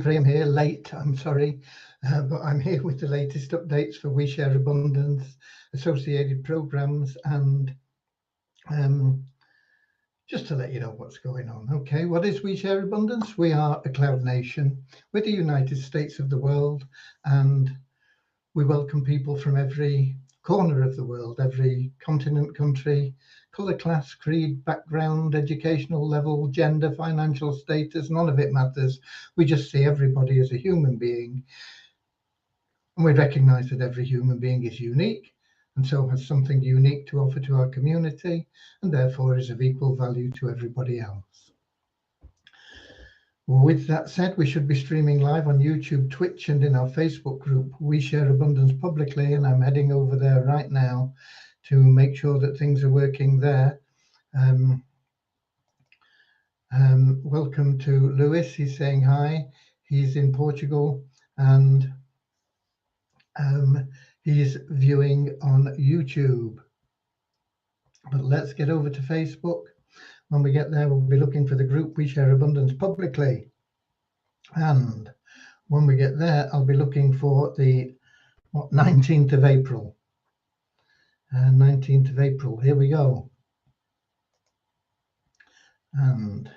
Graham here, late, I'm sorry, but I'm here with the latest updates for We Share Abundance, associated programs, and um, just to let you know what's going on. Okay, what is We Share Abundance? We are a cloud nation. We're the United States of the world, and we welcome people from every corner of the world, every continent, country, colour, class, creed, background, educational level, gender, financial status, none of it matters. We just see everybody as a human being. And we recognise that every human being is unique and so has something unique to offer to our community and therefore is of equal value to everybody else. With that said, we should be streaming live on YouTube, Twitch, and in our Facebook group, We Share Abundance Publicly, and I'm heading over there right now to make sure that things are working there. Welcome to Lewis, he's saying hi. He's in Portugal and he's viewing on YouTube. But let's get over to Facebook. When we get there, we'll be looking for the group We Share Abundance Publicly. And when we get there, I'll be looking for the 19th of April. 19th of April, here we go. And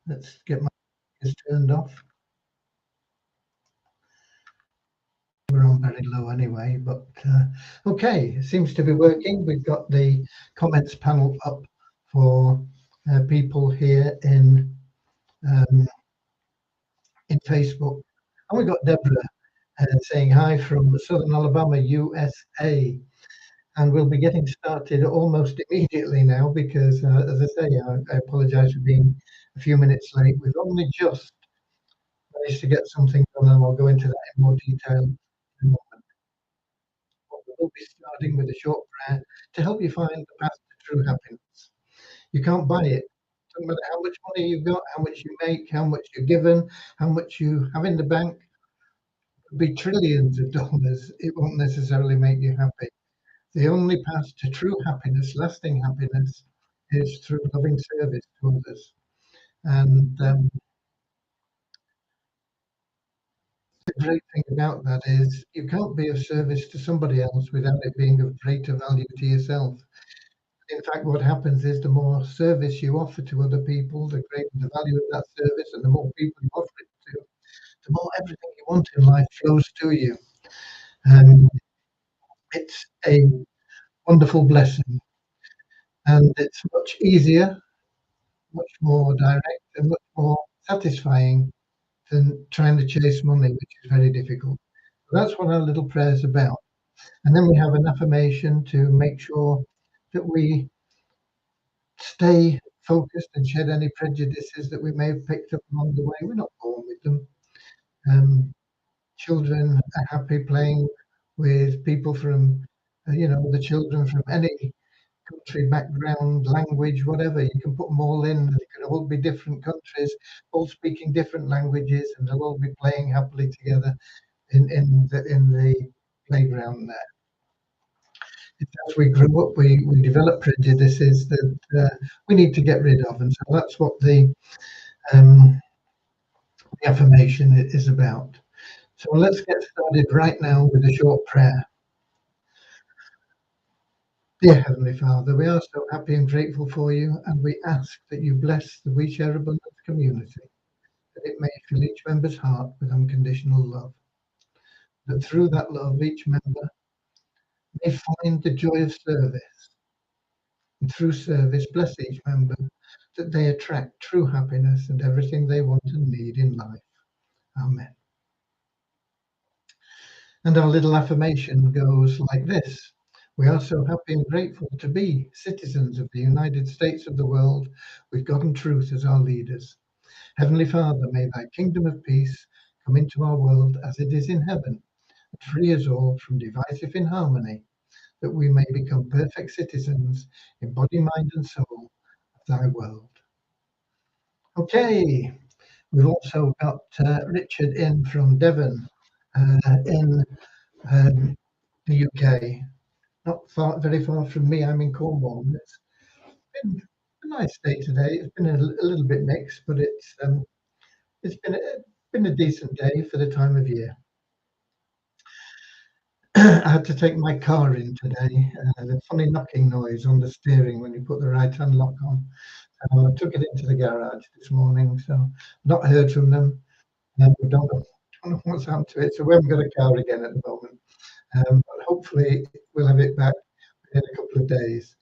let's get my turned off. We're on very low anyway, but okay, it seems to be working. We've got the comments panel up for people here in Facebook, and we've got Deborah saying hi from Southern Alabama, USA, and we'll be getting started almost immediately now because, as I say, I apologize for being a few minutes late. We've only just managed to get something done, and I'll go into that in more detail in a moment. We'll be starting with a short prayer to help you find the path to true happiness. You can't buy it. No matter how much money you've got, how much you make, how much you're given, how much you have in the bank, it could be trillions of dollars. It won't necessarily make you happy. The only path to true happiness, lasting happiness, is through loving service to others. And the great thing about that is you can't be of service to somebody else without it being of greater value to yourself. In fact, what happens is the more service you offer to other people, the greater the value of that service, and the more people you offer it to, the more everything you want in life flows to you. And it's a wonderful blessing. And it's much easier, much more direct, and much more satisfying than trying to chase money, which is very difficult. So that's what our little prayer is about. And then we have an affirmation to make sure that we stay focused and shed any prejudices that we may have picked up along the way. We're not born with them. Children are happy playing with people from, the children from any country, background, language, whatever. You can put them all in. They could all be different countries, all speaking different languages, and they'll all be playing happily together in the playground there. As we grow up, we develop prejudices that we need to get rid of, and so that's what the affirmation is about. So let's get started right now with a short prayer. Dear Heavenly Father, we are so happy and grateful for you, and we ask that you bless the We Share Abundance community, that it may fill each member's heart with unconditional love, that through that love each member may find the joy of service, and through service bless each member, that they attract true happiness and everything they want and need in life. Amen. And our little affirmation goes like this. We are so happy and grateful to be citizens of the United States of the world with God and truth as our leaders. Heavenly Father, may thy kingdom of peace come into our world as it is in heaven, and free us all from divisive inharmony, that we may become perfect citizens in body, mind, and soul of thy world. Okay, we've also got Richard in from Devon in the UK. Not very far from me. I'm in Cornwall. It's been a nice day today. It's been a little bit mixed, but it's been been a decent day for the time of year. I had to take my car in today. The funny knocking noise on the steering when you put the right-hand lock on. I took it into the garage this morning, so not heard from them. We don't know what's happened to it, so we haven't got a car again at the moment. But hopefully we'll have it back in a couple of days.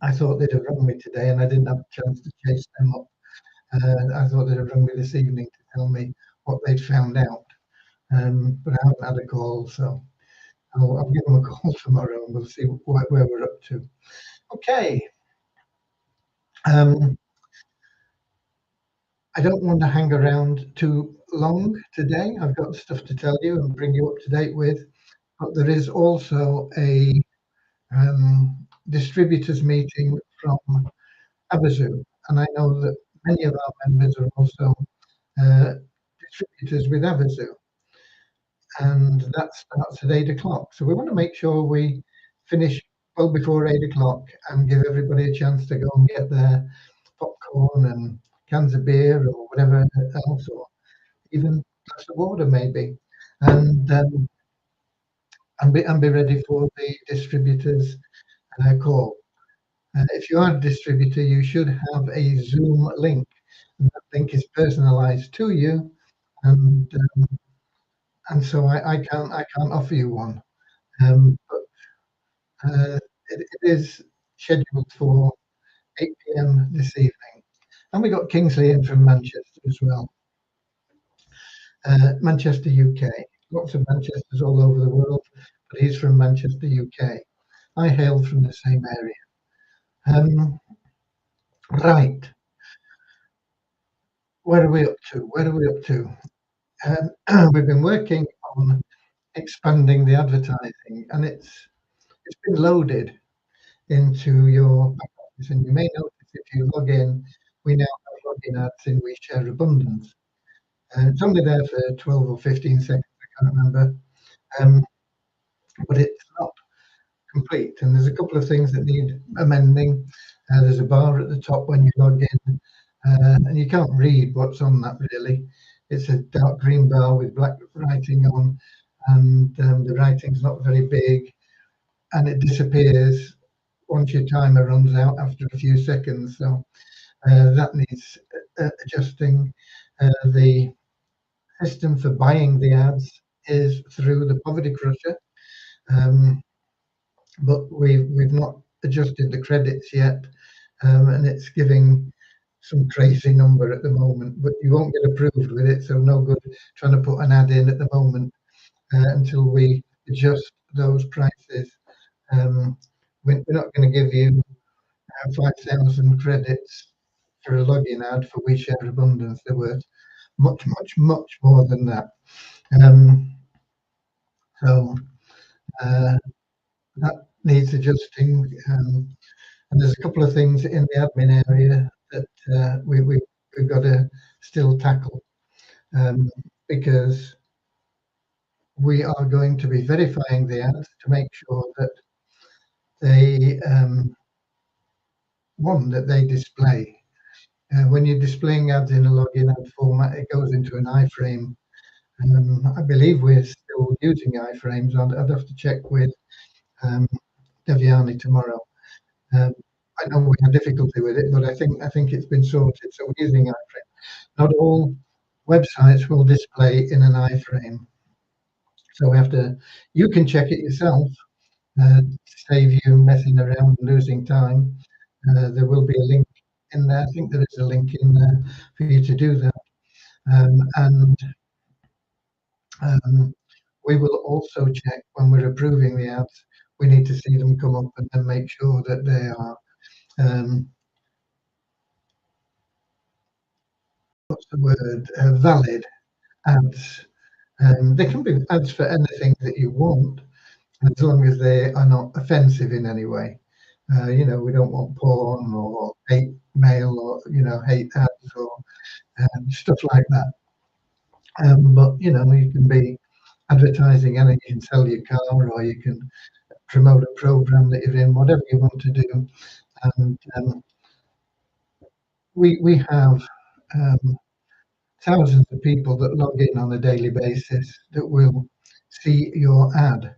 I thought they'd have rung me today, and I didn't have a chance to chase them up. I thought they'd have rung me this evening to tell me what they'd found out. But I haven't had a call, so I'll give them a call tomorrow and we'll see where we're up to. Okay. I don't want to hang around too long today. I've got stuff to tell you and bring you up to date with, but there is also a distributors meeting from Abazoo, and I know that many of our members are also distributors with Abazoo, and that starts at 8 o'clock. So we want to make sure we finish well before 8 o'clock and give everybody a chance to go and get their popcorn and cans of beer or whatever else, or even a glass of water maybe, and be ready for the distributors call. If you are a distributor, you should have a Zoom link, and that link is personalized to you, and so I can't offer you one, but it is scheduled for 8 p.m. this evening, and we got Kingsley in from Manchester as well. Manchester, UK. Lots of Manchesters all over the world, but he's from Manchester, UK. I hail from the same area. Right. Where are we up to? We've been working on expanding the advertising, and it's been loaded into your back office. And you may notice if you log in, we now have login ads in WeShare Abundance. It's only there for 12 or 15 seconds, I can't remember, but it's not complete. And there's a couple of things that need amending. There's a bar at the top when you log in, and you can't read what's on that really. It's a dark green bar with black writing on, and the writing's not very big, and it disappears once your timer runs out after a few seconds. So that needs adjusting. The system for buying the ads is through the Poverty Crusher, but we've not adjusted the credits yet, and it's giving some crazy number at the moment, but you won't get approved with it, so no good trying to put an ad in at the moment until we adjust those prices. We're not going to give you 5,000 credits for a login ad for WeShare Abundance. They're worth much more than that. So that needs adjusting, and there's a couple of things in the admin area that we've got to still tackle, because we are going to be verifying the ads to make sure that they that they display. When you're displaying ads in a login ad format, it goes into an iframe. I believe we're still using iframes. I'd have to check with Deviani tomorrow. I know we had difficulty with it, but I think it's been sorted. So we're using iframe. Not all websites will display in an iframe. So we have to. You can check it yourself to save you messing around and losing time. There will be a link in there. I think there is a link in there for you to do that. And we will also check when we're approving the ads. We need to see them come up and then make sure that they are what's the word? Valid ads. They can be ads for anything that you want, as long as they are not offensive in any way. We don't want porn or hate mail or hate ads or stuff like that. But you can be advertising and you can sell your car, or you can promote a program that you're in, whatever you want to do. And we have thousands of people that log in on a daily basis that will see your ad.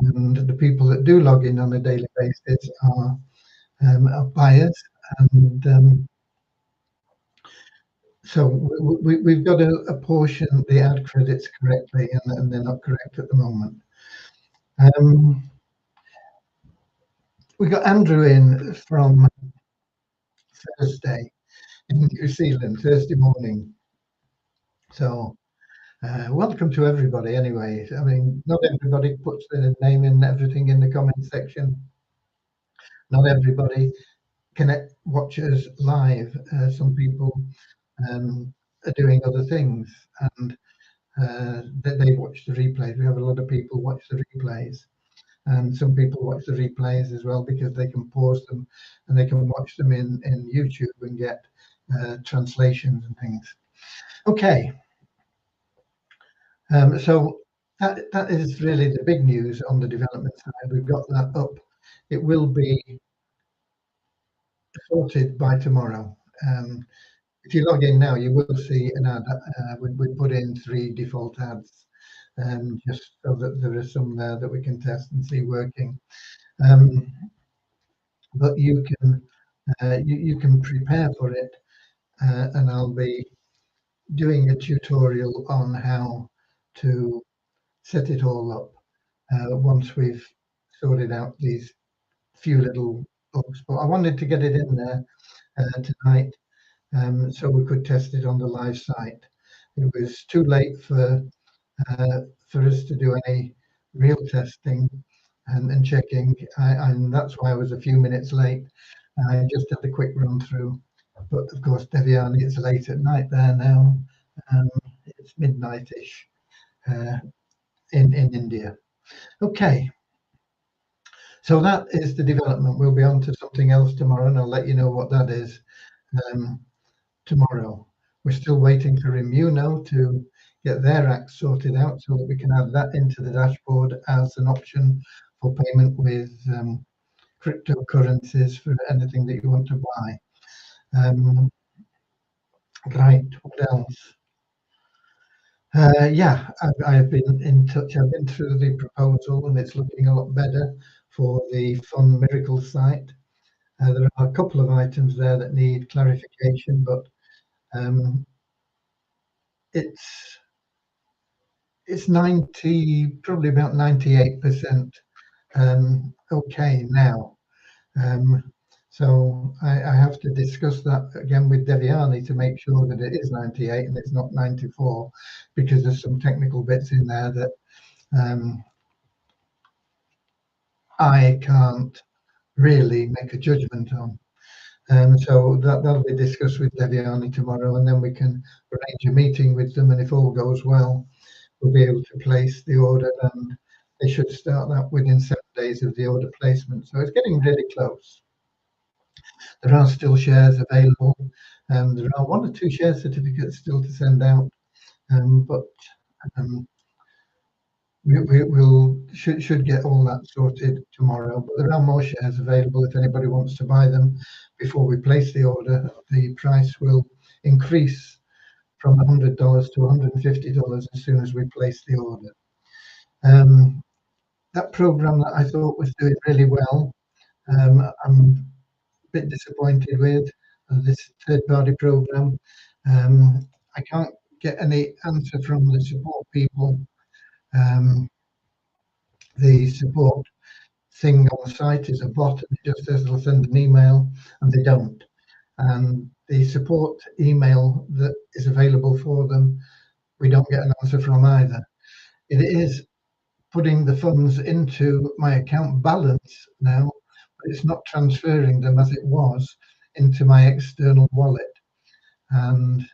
And the people that do log in on a daily basis are buyers. And so we've got to apportion the ad credits correctly, and they're not correct at the moment. We got Andrew in from Thursday in New Zealand, Thursday morning. So welcome to everybody anyway. I mean, not everybody puts their name in everything in the comment section. Not everybody can watch us live. Some people are doing other things, and they watch the replays. We have a lot of people watch the replays, and some people watch the replays as well because they can pause them and they can watch them in YouTube and get translations and things. Okay, so that is really the big news on the development side. We've got that up. It will be sorted by tomorrow. If you log in now, you will see an ad. We put in 3 default ads, just so that there are some there that we can test and see working. But you can prepare for it, and I'll be doing a tutorial on how to set it all up once we've sorted out these few little bugs. But I wanted to get it in there tonight, so we could test it on the live site. It was too late for us to do any real testing and checking, and that's why I was a few minutes late. I just had a quick run through, but of course, Devyani, it's late at night there now. It's midnight-ish in India. Okay, so that is the development. We'll be on to something else tomorrow, and I'll let you know what that is tomorrow. We're still waiting for Immuno to get their act sorted out so that we can add that into the dashboard as an option for payment with cryptocurrencies for anything that you want to buy. Right, what else? Yeah, I've been in touch. I've been through the proposal, and it's looking a lot better for the Fund Miracle site. There are a couple of items there that need clarification, but it's 90, probably about 98% okay now. So I have to discuss that again with Devyani to make sure that it is 98 and it's not 94, because there's some technical bits in there that I can't really make a judgment on. So that'll be discussed with Devyani tomorrow, and then we can arrange a meeting with them, and if all goes well, we'll be able to place the order, and they should start that within 7 days of the order placement. So it's getting really close. There are still shares available. There are 1 or 2 share certificates still to send out, but we should get all that sorted tomorrow. But there are more shares available if anybody wants to buy them before we place the order. The price will increase from $100 to $150 as soon as we place the order. That program that I thought was doing really well, I'm a bit disappointed with this third-party program. I can't get any answer from the support people. The support thing on the site is a bot, and it just says they'll send an email, and they don't. And the support email that is available for them, we don't get an answer from either. It is putting the funds into my account balance now, but it's not transferring them as it was into my external wallet. And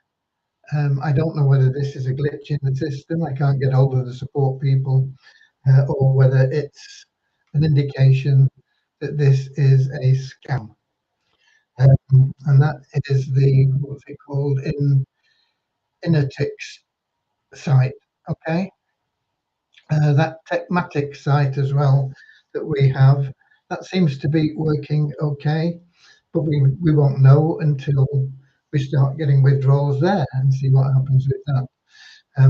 I don't know whether this is a glitch in the system. I can't get hold of the support people, or whether it's an indication that this is a scam. And that is the, what's it called, Innertix site. Okay. That Techmatic site as well that we have, that seems to be working okay, but we won't know until we start getting withdrawals there and see what happens with that.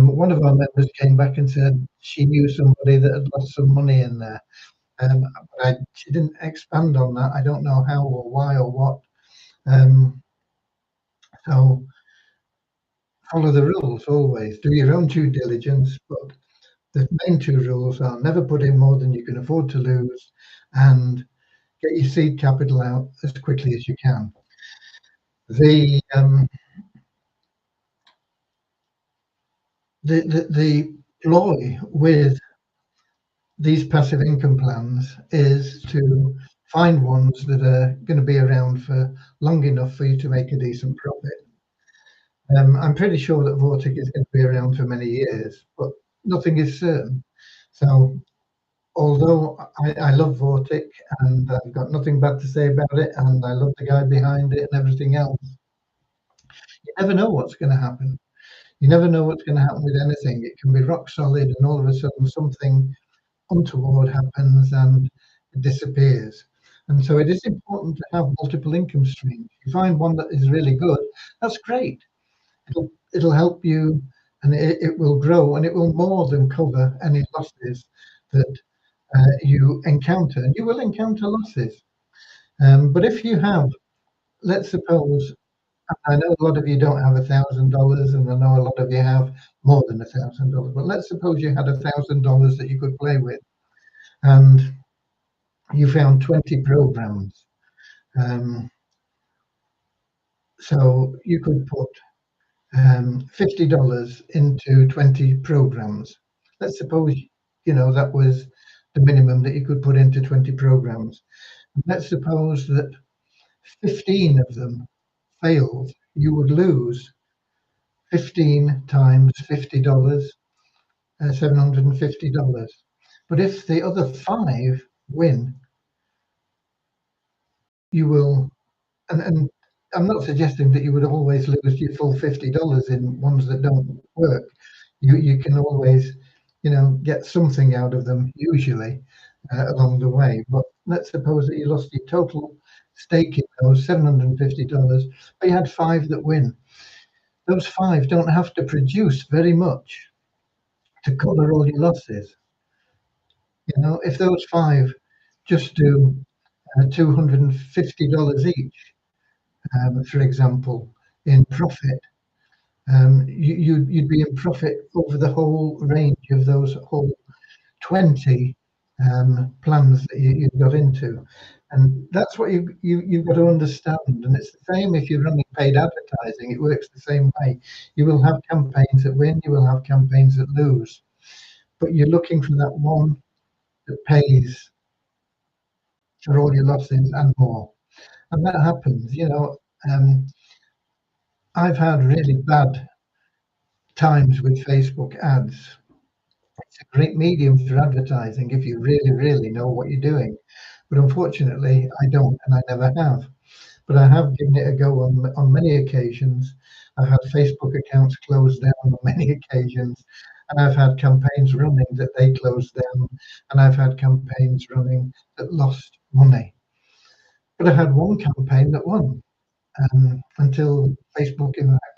One of our members came back and said she knew somebody that had lost some money in there. But she didn't expand on that. I don't know how or why or what. So follow the rules always. Do your own due diligence, but the main two rules are never put in more than you can afford to lose, and get your seed capital out as quickly as you can. The ploy with these passive income plans is to find ones that are going to be around for long enough for you to make a decent profit. I'm pretty sure that Vortic is going to be around for many years, but nothing is certain. So although I love Vortic and I've got nothing bad to say about it, and I love the guy behind it and everything else, you never know what's going to happen. You never know what's going to happen with anything. It can be rock solid, and all of a sudden something untoward happens and it disappears. And so it is important to have multiple income streams. If you find one that is really good, that's great. It'll help you, and it will grow, and it will more than cover any losses that you encounter. And you will encounter losses. But if you have, let's suppose, I know a lot of you don't have $1,000, and I know a lot of you have more than $1,000. But let's suppose you had $1,000 that you could play with, and you found 20 programs. So you could put $50 into 20 programs. Let's suppose that was the minimum that you could put into 20 programs. Let's suppose that 15 of them failed. You would lose 15 times $50, $750. But if the other 5 win, you will, and I'm not suggesting that you would always lose your full $50 in ones that don't work. You can always, get something out of them usually along the way. But let's suppose that you lost your total stake in those $750, but you had 5 that win. Those 5 don't have to produce very much to cover all your losses. If those 5 just do $250 each, for example, in profit, you'd be in profit over the whole range of those whole 20 plans that you've got into. And that's what you've got to understand. And it's the same if you're running paid advertising. It works the same way. You will have campaigns that win, you will have campaigns that lose. But you're looking for that one that pays for all your losses and more. And that happens. I've had really bad times with Facebook ads. It's a great medium for advertising if you really, really know what you're doing. But unfortunately, I don't, and I never have. But I have given it a go on many occasions. I've had Facebook accounts closed down on many occasions, and I've had campaigns running that they closed down, and I've had campaigns running that lost money. But I had one campaign that won. Until Facebook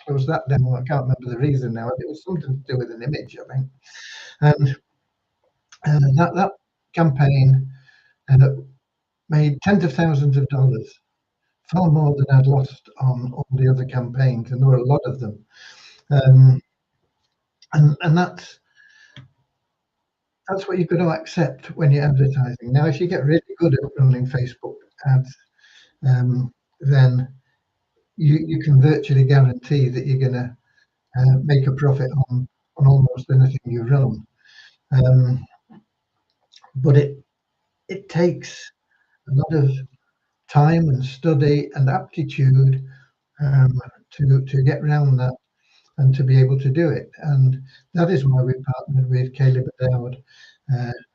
closed that down. I can't remember the reason now. It was something to do with an image, I think. And that campaign made tens of thousands of dollars, far more than I'd lost on all the other campaigns, and there were a lot of them. And that's what you've got to accept when you're advertising. Now, if you get really good at running Facebook ads, then you can virtually guarantee that you're going to make a profit on almost anything you run. But it takes a lot of time and study and aptitude to get around that and to be able to do it. And that is why we partnered with Caleb O'Dowd,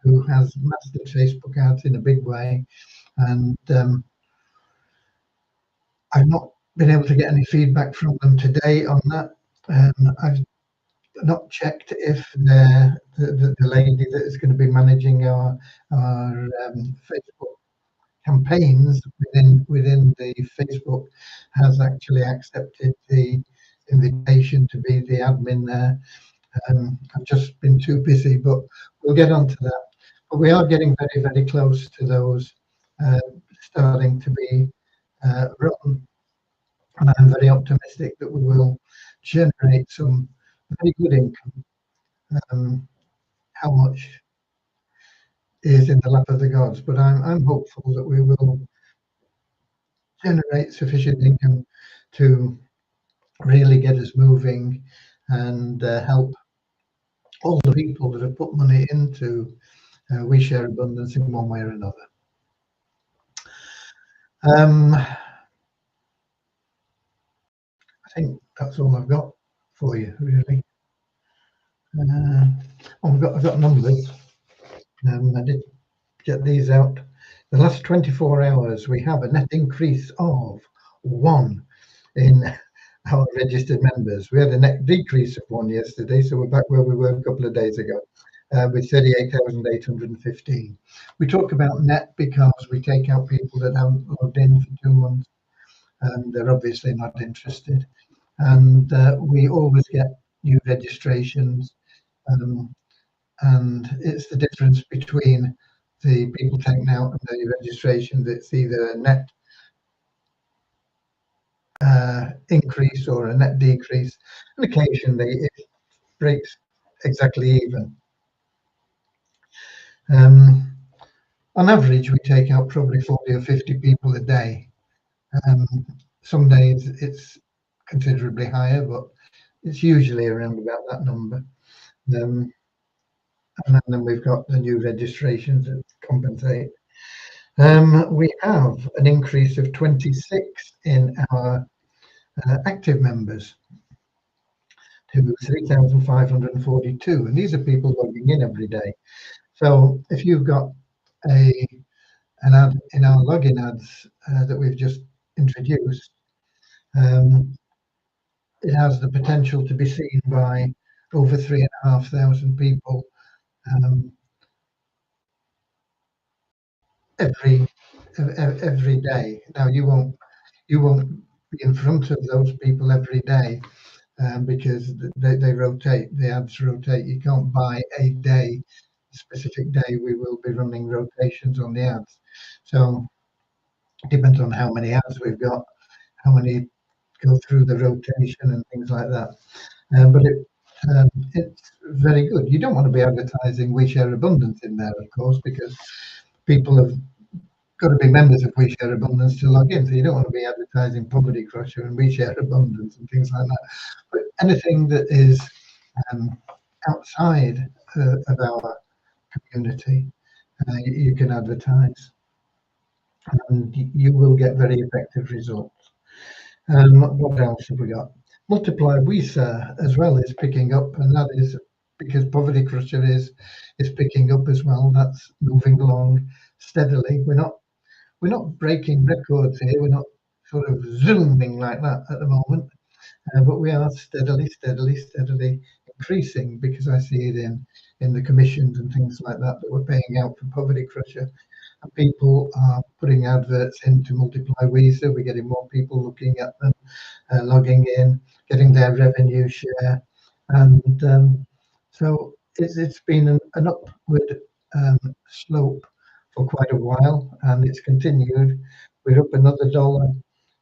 who has mastered Facebook ads in a big way. And I've not been able to get any feedback from them today on that. I've not checked if the lady that is going to be managing our Facebook campaigns within the Facebook has actually accepted the invitation to be the admin there. I've just been too busy, but we'll get on to that. But we are getting very, very close to those starting to be run, and I'm very optimistic that we will generate some very good income. How much is in the lap of the gods, but I'm hopeful that we will generate sufficient income to really get us moving and help all the people that have put money into We Share Abundance in one way or another. I think that's all I've got for you, really. I've got numbers. I did get these out. The last 24 hours, we have a net increase of 1 in our registered members. We had a net decrease of 1 yesterday, so we're back where we were a couple of days ago with 38,815. We talk about net because we take out people that haven't logged in for 2 months and they're obviously not interested. And we always get new registrations, and it's the difference between the people taken out and the registration that's either a net increase or a net decrease, and occasionally it breaks exactly even. On average, we take out probably 40 or 50 people a day. Some days it's considerably higher, but it's usually around about that number. And then we've got the new registrations that compensate. We have an increase of 26 in our active members to 3,542, and these are people logging in every day. So if you've got an ad in our login ads that we've just introduced, it has the potential to be seen by over 3,500 people every day. Now you won't be in front of those people every day because they rotate. The ads rotate. You can't buy a day, a specific day. We will be running rotations on the ads. So it depends on how many ads we've got, how many go through the rotation and things like that. But it's very good. You don't want to be advertising We Share Abundance in there, of course, because people have got to be members of We Share Abundance to log in. So you don't want to be advertising Poverty Crusher and We Share Abundance and things like that. But anything that is outside of our community, you can advertise, and you will get very effective results. What else have we got? Multiply WeSer as well is picking up, and that is because Poverty Crusher is picking up as well. That's moving along steadily. We're not breaking records here. We're not sort of zooming like that at the moment, but we are steadily increasing because I see it in the commissions and things like that that we're paying out for Poverty Crusher. And people are putting adverts into Multiply WeSer. We're getting more people looking at them, logging in, getting their revenue share, and so it's been an upward slope for quite a while, and it's continued. We're up another dollar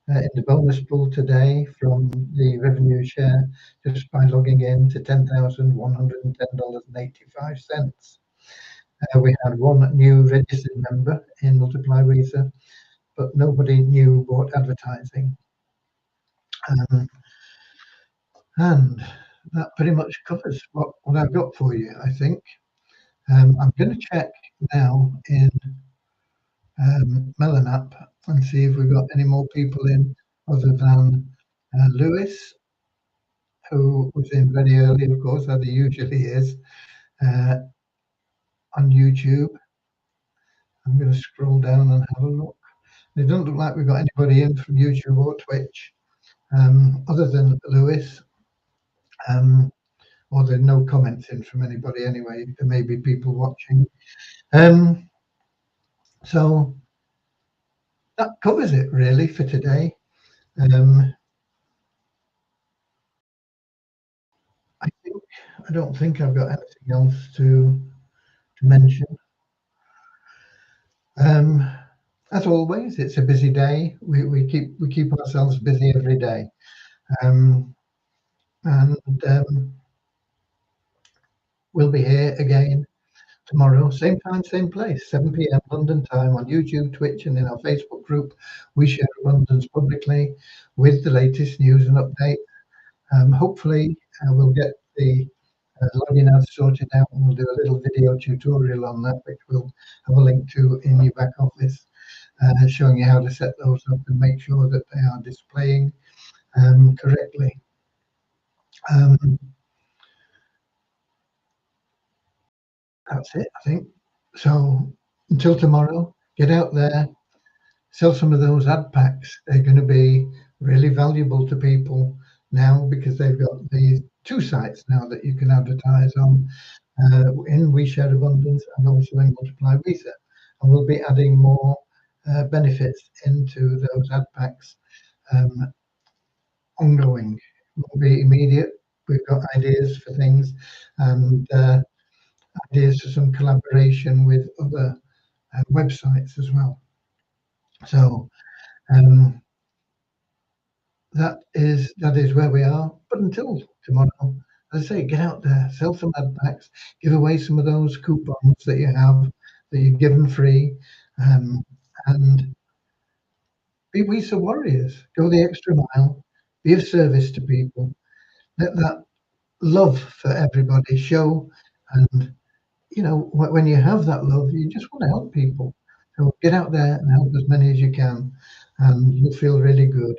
in the bonus pool today from the revenue share just by logging in to $10,110.85. We had one new registered member in Multiply WeSer, but nobody new bought advertising. And that pretty much covers what I've got for you, I think. I'm going to check now in Melanap and see if we've got any more people in other than Lewis, who was in very early, of course, as he usually is, on YouTube. I'm going to scroll down and have a look. It doesn't look like we've got anybody in from YouTube or Twitch, other than Lewis, or there are no comments in from anybody anyway. There may be people watching. So that covers it really for today. Um, I think I don't think I've got anything else to mention. Um, as always, it's a busy day. We keep ourselves busy every day. Um, and we'll be here again tomorrow, same time, same place, 7 p.m. London time on YouTube, Twitch, and in our Facebook group. We share abundance publicly with the latest news and update. Hopefully, we'll get the login ads sorted out, and we'll do a little video tutorial on that, which we'll have a link to in your back office, showing you how to set those up and make sure that they are displaying correctly. Um, that's it, I think. So until tomorrow, get out there, sell some of those ad packs. They're going to be really valuable to people now because they've got these two sites now that you can advertise on in We Share Abundance and also in Multiply Reset. And we'll be adding more benefits into those ad packs ongoing. It won't be immediate. We've got ideas for things and ideas for some collaboration with other websites as well. So um, that is where we are. But until tomorrow, as I say, get out there, sell some ad packs, give away some of those coupons that you have that you're given free, and be we some warriors. Go the extra mile, be of service to people. Let that love for everybody show, and when you have that love, you just want to help people. So get out there and help as many as you can, and you'll feel really good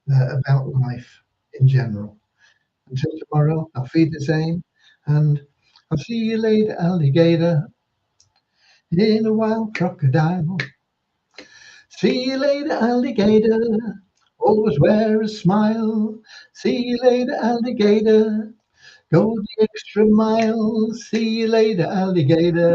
about life in general. Until tomorrow, I'll feed the same, and I'll see you later, alligator, in a wild crocodile. See you later, alligator, always wear a smile. See you later, alligator, go the extra mile. See you later, alligator.